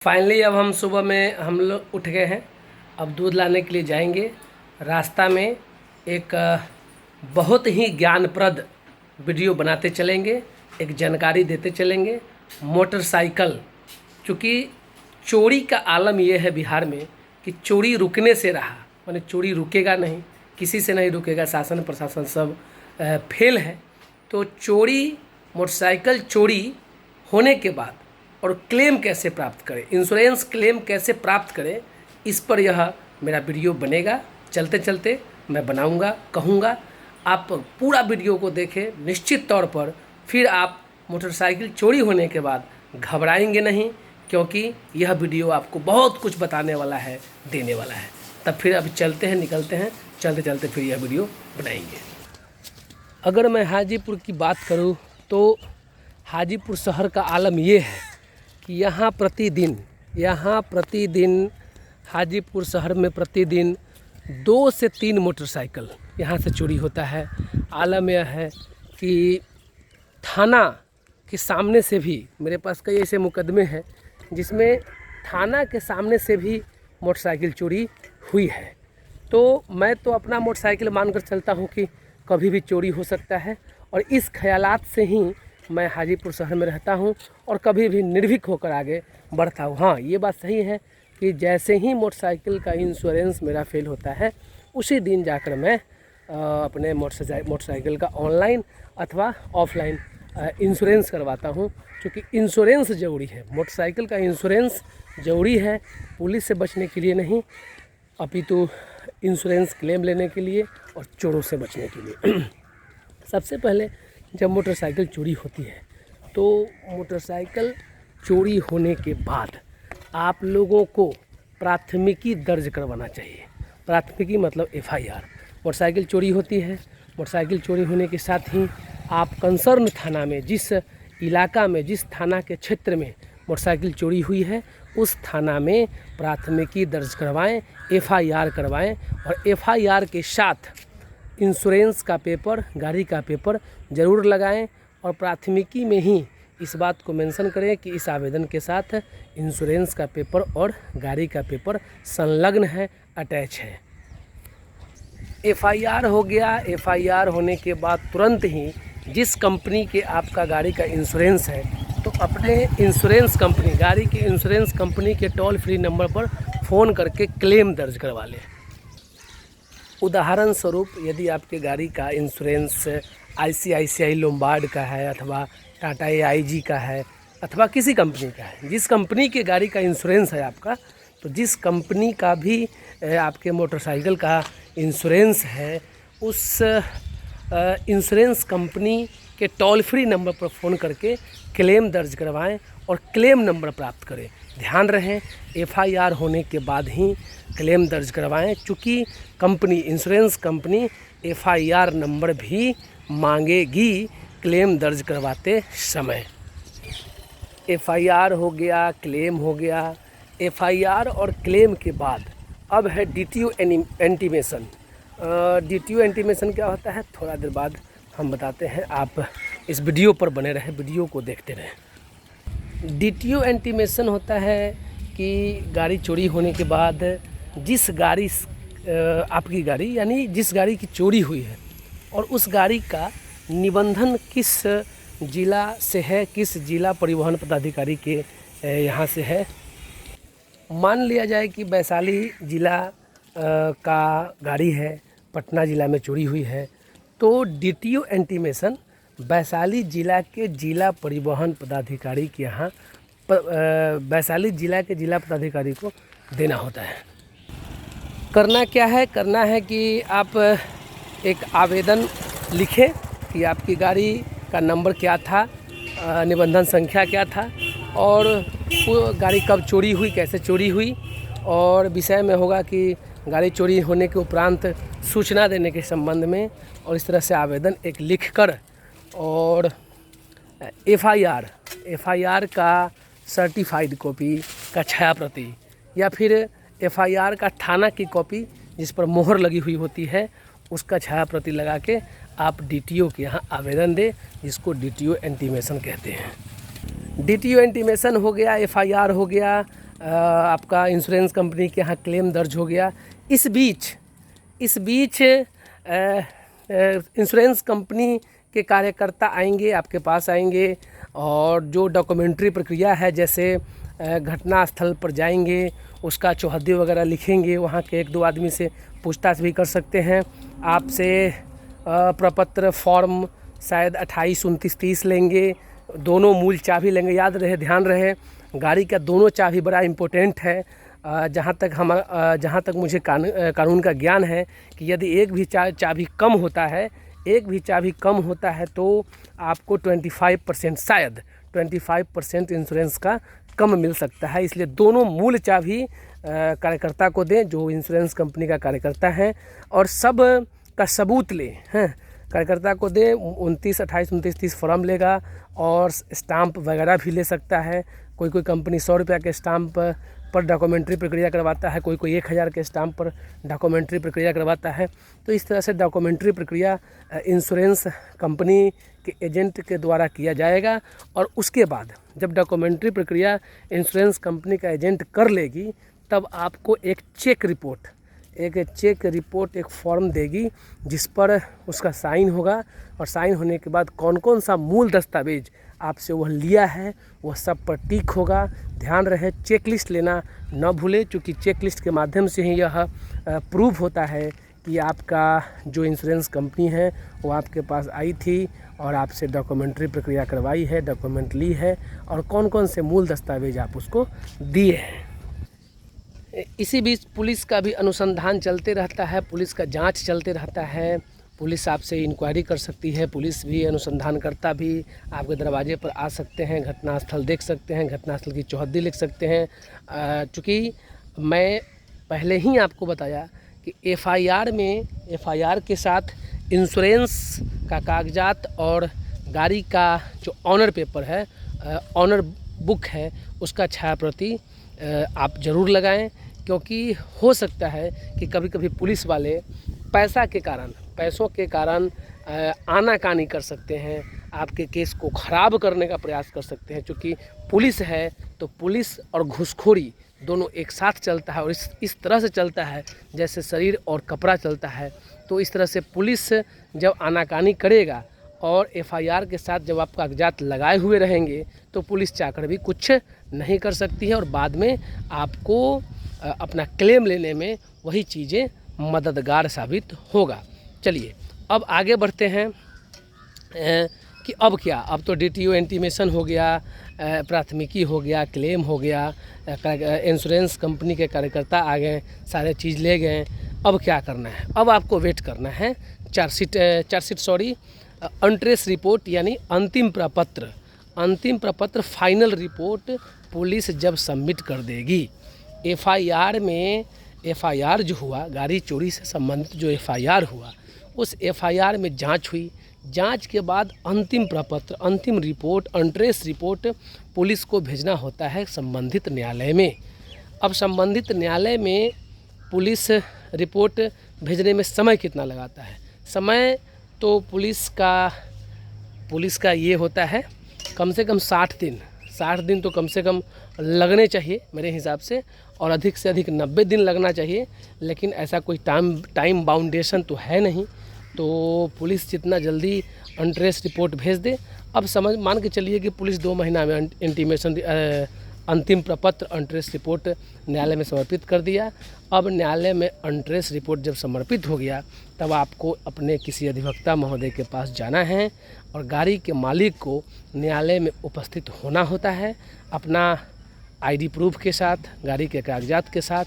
Finally अब हम सुबह में हम लोग उठ गए हैं। अब दूध लाने के लिए जाएंगे। रास्ता में एक बहुत ही ज्ञानप्रद वीडियो बनाते चलेंगे, एक जानकारी देते चलेंगे। मोटरसाइकिल, चूँकि चोरी का आलम यह है बिहार में कि चोरी रुकने से रहा, माने चोरी रुकेगा नहीं, किसी से नहीं रुकेगा, शासन प्रशासन सब फेल है। तो चोरी, मोटरसाइकिल चोरी होने के बाद और क्लेम कैसे प्राप्त करें, इंश्योरेंस क्लेम कैसे प्राप्त करें, इस पर यह मेरा वीडियो बनेगा। चलते चलते मैं बनाऊंगा, कहूँगा, आप पूरा वीडियो को देखें। निश्चित तौर पर फिर आप मोटरसाइकिल चोरी होने के बाद घबराएंगे नहीं, क्योंकि यह वीडियो आपको बहुत कुछ बताने वाला है, देने वाला है। तब फिर अभी चलते हैं, निकलते हैं, चलते चलते फिर यह वीडियो बनाएंगे। अगर मैं हाजीपुर की बात करूं तो हाजीपुर शहर का आलम ये है कि यहाँ प्रतिदिन हाजीपुर शहर में प्रतिदिन 2 से 3 मोटरसाइकिल यहाँ से चोरी होता है। आलम यह है कि थाना के सामने से भी मेरे पास कई ऐसे मुकदमे हैं जिसमें थाना के सामने से भी मोटरसाइकिल चोरी हुई है। तो मैं तो अपना मोटरसाइकिल मानकर चलता हूँ कि कभी भी चोरी हो सकता है, और इस ख्यालात से ही मैं हाजीपुर शहर में रहता हूँ और कभी भी निर्भीक होकर आगे बढ़ता हूँ। हाँ, ये बात सही है कि जैसे ही मोटरसाइकिल का इंश्योरेंस मेरा फेल होता है, उसी दिन जाकर मैं अपने मोटरसाइकिल का ऑनलाइन अथवा ऑफलाइन इंश्योरेंस करवाता हूँ। क्योंकि इंश्योरेंस ज़रूरी है, मोटरसाइकिल का इंश्योरेंस ज़रूरी है, पुलिस से बचने के लिए नहीं, अपितु इंश्योरेंस क्लेम लेने के लिए और चोरों से बचने के लिए। सबसे पहले जब मोटरसाइकिल चोरी होती है तो मोटरसाइकिल चोरी होने के बाद आप लोगों को प्राथमिकी दर्ज करवाना चाहिए। प्राथमिकी मतलब FIR। मोटरसाइकिल चोरी होती है, मोटरसाइकिल चोरी होने के साथ ही आप कंसर्न थाना में, जिस इलाका में, जिस थाना के क्षेत्र में मोटरसाइकिल चोरी हुई है, उस थाना में प्राथमिकी दर्ज करवाएं, FIR करवाएं, और FIR के साथ इंश्योरेंस का पेपर, गाड़ी का पेपर ज़रूर लगाएं। और प्राथमिकी में ही इस बात को मेंशन करें कि इस आवेदन के साथ इंश्योरेंस का पेपर और गाड़ी का पेपर संलग्न है, अटैच है। FIR हो गया। FIR होने के बाद तुरंत ही जिस कंपनी के आपका गाड़ी का इंश्योरेंस है, तो अपने इंश्योरेंस कंपनी, गाड़ी के इंश्योरेंस कंपनी के टोल फ्री नंबर पर फ़ोन करके क्लेम दर्ज करवा लें। उदाहरण स्वरूप, यदि आपके गाड़ी का इंश्योरेंस ICICI लोम्बार्ड का है, अथवा टाटा AIG का है, अथवा किसी कंपनी का है, जिस कंपनी के गाड़ी का इंश्योरेंस है आपका, तो जिस कंपनी का भी आपके मोटरसाइकिल का इंश्योरेंस है, उस इंश्योरेंस कंपनी के टोल फ्री नंबर पर फ़ोन करके क्लेम दर्ज करवाएं और क्लेम नंबर प्राप्त करें। ध्यान रहे, FIR होने के बाद ही क्लेम दर्ज करवाएं, चूँकि company, insurance company FIR number भी मांगेगी क्लेम दर्ज करवाते समय। FIR हो गया, क्लेम हो गया। FIR और क्लेम के बाद अब है DTO इंटीमेशन। DTO इंटीमेशन क्या होता है, थोड़ा देर बाद हम बताते हैं। आप इस वीडियो पर बने रहें, वीडियो को देखते रहें। DTO इंटीमेशन होता है कि गाड़ी चोरी होने के बाद जिस गाड़ी, आपकी गाड़ी यानी जिस गाड़ी की चोरी हुई है, और उस गाड़ी का निबंधन किस ज़िला से है, किस ज़िला परिवहन पदाधिकारी के यहाँ से है। मान लिया जाए कि वैशाली ज़िला का गाड़ी है, पटना ज़िला में चोरी हुई है, तो DTO इंटीमेशन वैशाली ज़िला के ज़िला परिवहन पदाधिकारी के यहाँ, वैशाली ज़िला के ज़िला पदाधिकारी को देना होता है। करना क्या है, करना है कि आप एक आवेदन लिखें कि आपकी गाड़ी का नंबर क्या था, निबंधन संख्या क्या था, और वो गाड़ी कब चोरी हुई, कैसे चोरी हुई, और विषय में होगा कि गाड़ी चोरी होने के उपरांत सूचना देने के संबंध में, और इस तरह से आवेदन एक लिखकर, और FIR का सर्टिफाइड कॉपी का छाया प्रति, या फिर FIR का थाना की कॉपी जिस पर मोहर लगी हुई होती है, उसका छाया प्रति लगा के आप DTO के यहाँ आवेदन दें, जिसको DTO इंटीमेशन कहते हैं। DTO इंटीमेशन हो गया, FIR हो गया, आपका इंश्योरेंस कंपनी के यहाँ क्लेम दर्ज हो गया। इस बीच इंश्योरेंस कंपनी के कार्यकर्ता आएंगे, आपके पास आएंगे और जो डॉक्यूमेंट्री प्रक्रिया है, जैसे घटना स्थल पर जाएंगे, उसका चौहद्दी वगैरह लिखेंगे, वहाँ के 1-2 आदमी से पूछताछ भी कर सकते हैं। आपसे प्रपत्र फॉर्म शायद 28, 29, 30 लेंगे, दोनों मूल चाबी लेंगे। याद रहे, ध्यान रहे, गाड़ी का दोनों चाबी बड़ा इम्पोर्टेंट है। जहाँ तक मुझे कानून का ज्ञान है कि यदि एक भी चाबी कम होता है तो आपको 25% शायद 25% इंश्योरेंस का कम मिल सकता है। इसलिए दोनों मूल चाबी कार्यकर्ता को दें, जो इंश्योरेंस कंपनी का कार्यकर्ता है, और सब का सबूत लें। कार्यकर्ता को दे 29, 28, 29, 30 फॉर्म लेगा और स्टाम्प वगैरह भी ले सकता है। कोई कंपनी 100 रुपये के स्टाम्प पर डॉक्यूमेंट्री प्रक्रिया करवाता है, कोई 1000 के स्टाम्प पर डॉक्यूमेंट्री प्रक्रिया करवाता है। तो इस तरह से डॉक्यूमेंट्री प्रक्रिया इंश्योरेंस कंपनी के एजेंट के द्वारा किया जाएगा। और उसके बाद जब डॉक्यूमेंट्री प्रक्रिया इंश्योरेंस कंपनी का एजेंट कर लेगी, तब आपको एक चेक रिपोर्ट एक फॉर्म देगी, जिस पर उसका साइन होगा। और साइन होने के बाद कौन कौन सा मूल दस्तावेज आपसे वह लिया है, वह सब पर टिक होगा। ध्यान रहे, चेक लिस्ट लेना न भूलें, क्योंकि चेक लिस्ट के माध्यम से ही यह प्रूफ होता है कि आपका जो इंश्योरेंस कंपनी है वो आपके पास आई थी और आपसे डॉक्यूमेंट्री प्रक्रिया करवाई है, डॉक्यूमेंट ली है, और कौन कौन से मूल दस्तावेज आप उसको दिए हैं। इसी बीच पुलिस का भी अनुसंधान चलते रहता है, पुलिस का जांच चलते रहता है। पुलिस आपसे इंक्वायरी कर सकती है, पुलिस भी अनुसंधानकर्ता भी आपके दरवाजे पर आ सकते हैं, घटनास्थल देख सकते हैं, घटनास्थल की चौहद्दी लिख सकते हैं। चूँकि मैं पहले ही आपको बताया कि एफआईआर के साथ इंश्योरेंस का कागजात और गाड़ी का जो ऑनर पेपर है, ऑनर बुक है, उसका छायाप्रति आप ज़रूर लगाएं। क्योंकि हो सकता है कि कभी कभी पुलिस वाले पैसों के कारण आनाकानी कर सकते हैं, आपके केस को ख़राब करने का प्रयास कर सकते हैं। क्योंकि पुलिस है तो पुलिस और घूसखोरी दोनों एक साथ चलता है, और इस तरह से चलता है जैसे शरीर और कपड़ा चलता है। तो इस तरह से पुलिस जब आनाकानी करेगा और एफआईआर के साथ जब आप कागजात लगाए हुए रहेंगे, तो पुलिस चाहकर भी कुछ नहीं कर सकती है, और बाद में आपको अपना क्लेम लेने में वही चीज़ें मददगार साबित होगा। चलिए अब आगे बढ़ते हैं कि अब क्या, अब तो डीटीओ इंटीमेशन हो गया, प्राथमिकी हो गया, क्लेम हो गया, इंश्योरेंस कंपनी के कार्यकर्ता आ गए, सारे चीज़ ले गए। अब क्या करना है? अब आपको वेट करना है अनट्रेस रिपोर्ट, यानी अंतिम प्रपत्र फाइनल रिपोर्ट पुलिस जब सबमिट कर देगी। एफआईआर जो हुआ, गाड़ी चोरी से संबंधित जो एफआईआर हुआ, उस एफआईआर में जांच हुई। जांच के बाद अंतिम प्रपत्र, अंतिम रिपोर्ट, अनट्रेस रिपोर्ट पुलिस को भेजना होता है संबंधित न्यायालय में। अब संबंधित न्यायालय में पुलिस रिपोर्ट भेजने में समय कितना लगाता है? समय तो पुलिस का ये होता है कम से कम 60 दिन तो कम से कम लगने चाहिए मेरे हिसाब से, और अधिक से अधिक 90 दिन लगना चाहिए। लेकिन ऐसा कोई टाइम बाउंडेशन तो है नहीं, तो पुलिस जितना जल्दी अनट्रेस रिपोर्ट भेज दे। अब मान के चलिए कि पुलिस 2 महीना में इंटीमेशन अंतिम प्रपत्र अनट्रेस रिपोर्ट न्यायालय में समर्पित कर दिया। अब न्यायालय में अनट्रेस रिपोर्ट जब समर्पित हो गया, तब आपको अपने किसी अधिवक्ता महोदय के पास जाना है और गाड़ी के मालिक को न्यायालय में उपस्थित होना होता है, अपना आईडी प्रूफ के साथ, गाड़ी के कागजात के साथ,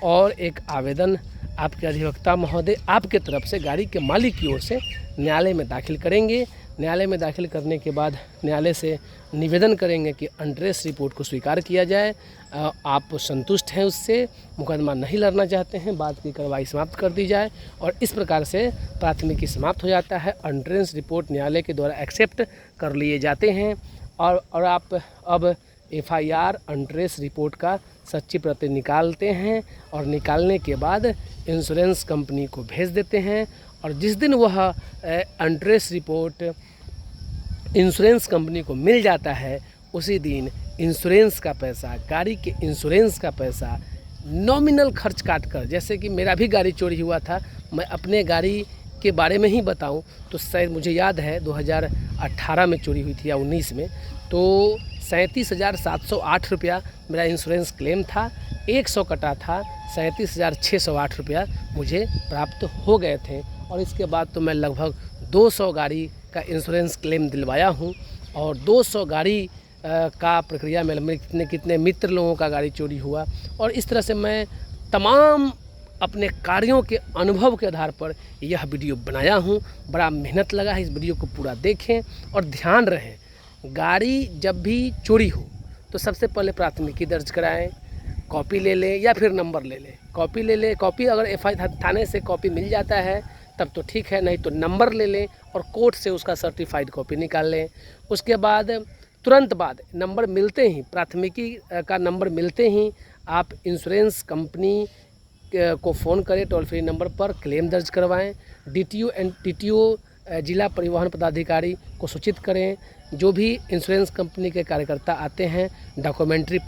और एक आवेदन आपके अधिवक्ता महोदय आपके तरफ से गाड़ी के मालिक की ओर से न्यायालय में दाखिल करेंगे। न्यायालय में दाखिल करने के बाद न्यायालय से निवेदन करेंगे कि अनट्रेस रिपोर्ट को स्वीकार किया जाए। आप संतुष्ट हैं उससे, मुकदमा नहीं लड़ना चाहते हैं, बाद की कार्रवाई समाप्त कर दी जाए, और इस प्रकार से प्राथमिकी समाप्त हो जाता है। अनट्रेस रिपोर्ट न्यायालय के द्वारा एक्सेप्ट कर लिए जाते हैं, और आप अब एफआईआर अनट्रेस रिपोर्ट का सच्ची प्रति निकालते हैं, और निकालने के बाद इंश्योरेंस कंपनी को भेज देते हैं। और जिस दिन वह अनट्रेस रिपोर्ट इंश्योरेंस कंपनी को मिल जाता है, उसी दिन इंश्योरेंस का पैसा, गाड़ी के इंश्योरेंस का पैसा नॉमिनल खर्च काट कर, जैसे कि मेरा भी गाड़ी चोरी हुआ था, मैं अपने गाड़ी के बारे में ही बताऊं तो शायद मुझे याद है 2018 में चोरी हुई थी या 19 में, तो 37,708 रुपया मेरा इंश्योरेंस क्लेम था, 100 कटा था, 37,608 रुपया मुझे प्राप्त हो गए थे। और इसके बाद तो मैं लगभग 200 गाड़ी का इंश्योरेंस क्लेम दिलवाया हूँ और 200 गाड़ी का प्रक्रिया में मेरे कितने मित्र लोगों का गाड़ी चोरी हुआ। और इस तरह से मैं तमाम अपने कार्यों के अनुभव के आधार पर यह वीडियो बनाया हूँ। बड़ा मेहनत लगा है, इस वीडियो को पूरा देखें और ध्यान रहे, गाड़ी जब भी चोरी हो तो सबसे पहले प्राथमिकी दर्ज कराएं, कॉपी ले लें या फिर नंबर ले लें। कॉपी ले लें, कॉपी अगर एफआईआर थाने से कॉपी मिल जाता है तब तो ठीक है, नहीं तो नंबर ले लें और कोर्ट से उसका सर्टिफाइड कॉपी निकाल लें। उसके बाद तुरंत बाद नंबर मिलते ही, प्राथमिकी का नंबर मिलते ही आप इंश्योरेंस कंपनी को फ़ोन करें, टोल फ्री नंबर पर क्लेम दर्ज करवाएं। DTO जिला परिवहन पदाधिकारी को सूचित करें। जो भी इंश्योरेंस कंपनी के कार्यकर्ता आते हैं डॉक्यूमेंट्री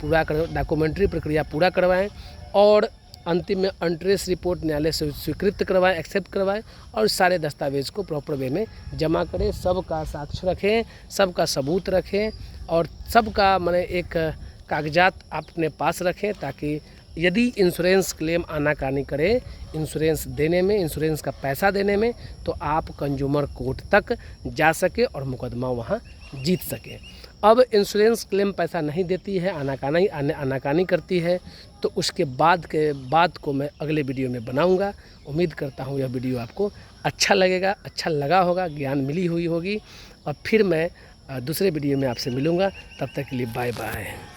प्रक्रिया पूरा करवाएं और अंतिम में इंटरेस्ट रिपोर्ट न्यायालय से स्वीकृत करवाएं, एक्सेप्ट करवाएं और सारे दस्तावेज़ को प्रॉपर वे में जमा करें। सबका साक्ष्य रखें, सबका सबूत रखें और सबका माने एक कागजात आप अपने पास रखें, ताकि यदि इंश्योरेंस क्लेम आनाकानी करे इंश्योरेंस देने में, इंश्योरेंस का पैसा देने में, तो आप कंज्यूमर कोर्ट तक जा सके और मुकदमा वहाँ जीत सके। अब इंश्योरेंस क्लेम पैसा नहीं देती है, आनाकानी करती है, तो उसके बाद को मैं अगले वीडियो में बनाऊंगा। उम्मीद करता हूँ यह वीडियो आपको अच्छा लगेगा, अच्छा लगा होगा, ज्ञान मिली हुई होगी। और फिर मैं दूसरे वीडियो में आपसे मिलूँगा। तब तक के लिए बाय बाय।